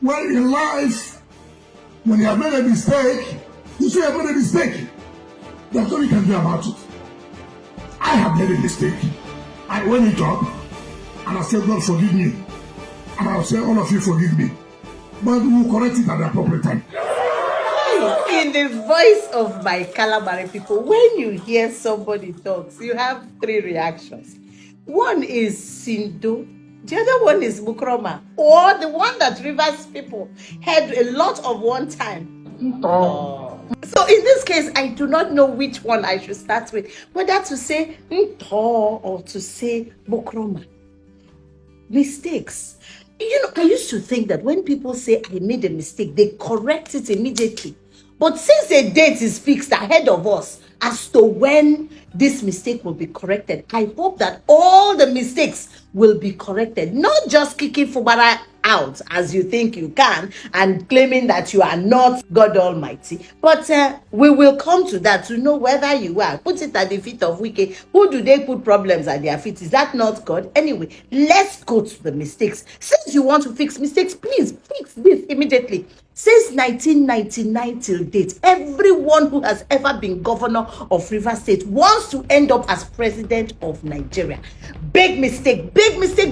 When in life, when you have made a mistake, you say you have made a mistake. There's nothing you can do about it. I have made a mistake. I went it up and I said, God forgive me. And I'll say, all of you forgive me. But we will correct it at the appropriate time. In the voice of my Calamari people, when you hear somebody talks, you have three reactions. One is Sindo, the other one is Bukroma, or the one that Rivers people had a lot of one time. So in this case, I do not know which one I should start with, whether to say or to say Bukroma. Mistakes. You know, I used to think that when people say I made a mistake, they correct it immediately. But since a date is fixed ahead of us as to when this mistake will be corrected, I hope that all the mistakes will be corrected. Not just kicking Fubara out as you think you can and claiming that you are not God Almighty. But we will come to that to know whether you are. Put it at the feet of wike. Who do they put problems at their feet? Is that not God? Anyway, let's go to the mistakes. Since you want to fix mistakes, please fix this immediately. Since 1999 till date, everyone who has ever been governor of Rivers State wants to end up as president of Nigeria. Big mistake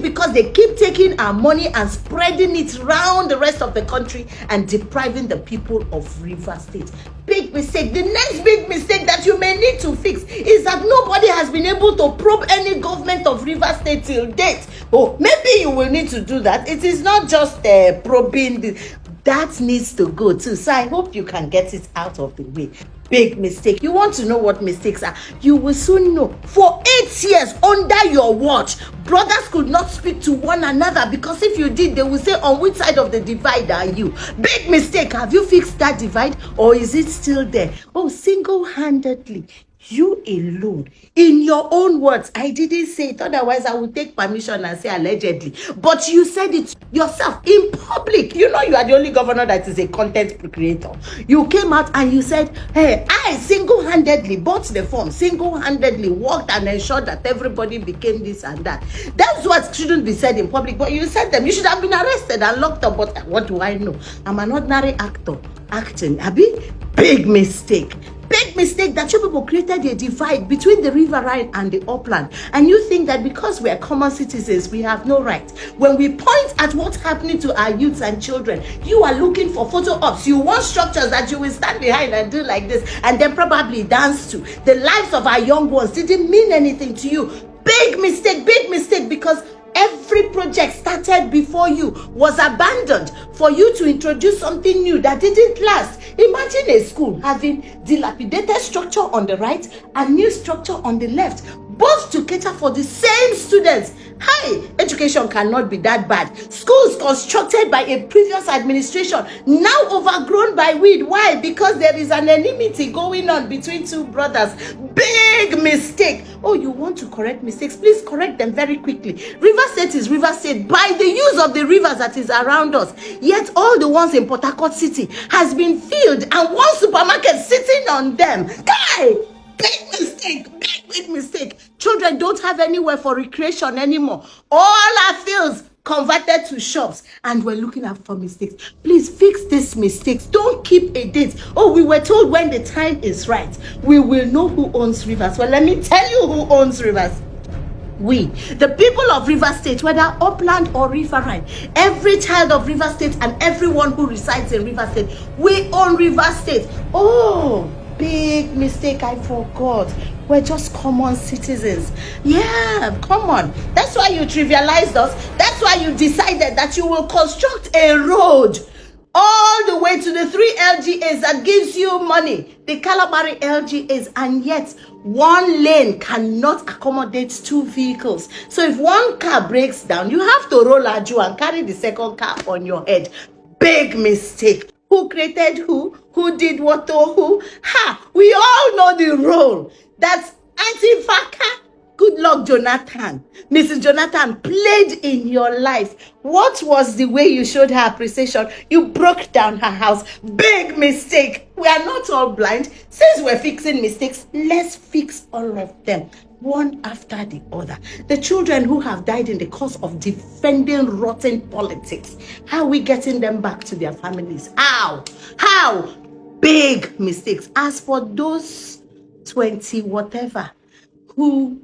because they keep taking our money and spreading it around the rest of the country and depriving the people of Rivers State. Big mistake. The next big mistake that you may need to fix is that nobody has been able to probe any government of Rivers State till date. Oh, maybe you will need to do that. It is not just probing that needs to go too. So I hope you can get it out of the way. Big mistake. You want to know what mistakes are? You will soon know. For 8 years under your watch, brothers could not speak to one another because if you did, they will say, on which side of the divide are you? Big mistake. Have you fixed that divide or is it still there? Oh, single-handedly. You alone, in your own words. I didn't say it, otherwise I would take permission and say allegedly. But you said it yourself in public. You know you are the only governor that is a content creator. You came out and you said, hey, I single-handedly bought the form, single-handedly worked and ensured that everybody became this and that. That's what shouldn't be said in public, but you said them. You should have been arrested and locked up, but what do I know? I'm an ordinary actor acting. Abi? Big mistake. Big mistake that you people created a divide between the riverine and the upland. And you think that because we are common citizens, we have no right. When we point at what's happening to our youths and children, you are looking for photo ops. You want structures that you will stand behind and do like this and then probably dance to. The lives of our young ones didn't mean anything to you. Big mistake because every project started before you was abandoned for you to introduce something new that didn't last. Imagine a school having dilapidated structure on the right and new structure on the left, both to cater for the same students. Hi, education cannot be that bad. Schools constructed by a previous administration, now overgrown by weed. Why? Because there is an enmity going on between two brothers. Big mistake. Oh, you want to correct mistakes? Please correct them very quickly. River State is River State by the use of the rivers that is around us. Yet all the ones in Port Harcourt City has been filled and one supermarket sitting on them. Guy, big mistake. Children don't have anywhere for recreation anymore. All our fields converted to shops, and we're looking out for mistakes. Please fix these mistakes. Don't keep a date. Oh, we were told when the time is right, we will know who owns rivers. Well, let me tell you who owns rivers. We, the people of River State, whether upland or riverine, every child of River State and everyone who resides in River State, we own River State. Oh, big mistake, I forgot. We're just common citizens. Yeah, come on. That's why you trivialized us. That's why you decided that you will construct a road all the way to the 3 LGAs that gives you money, the Calabari LGAs, and yet one lane cannot accommodate 2 vehicles. So if one car breaks down, you have to roll a Jew and carry the second car on your head. Big mistake. Who created who? Who did what to who? Ha! We all know the role that Auntie Faka, good luck Jonathan, Mrs. Jonathan played in your life. What was the way you showed her appreciation? You broke down her house. Big mistake. We are not all blind. Since we're fixing mistakes, let's fix all of them. one after the other. The children who have died in the course of defending rotten politics, how are we getting them back to their families? How? Big mistakes. As for those 20 whatever who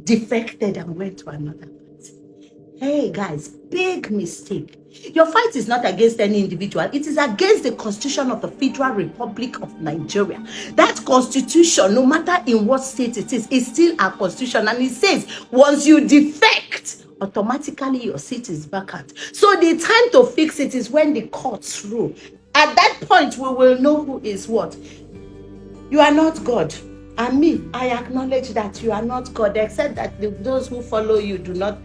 defected and went to another party, hey guys, big mistake. Your fight is not against any individual. It is against the Constitution of the Federal Republic of Nigeria. That Constitution, no matter in what state it is still our Constitution. And it says, once you defect, automatically your seat is vacant. So the time to fix it is when the courts rule. At that point, we will know who is what. You are not God. And me, I acknowledge that you are not God, except that those who follow you do not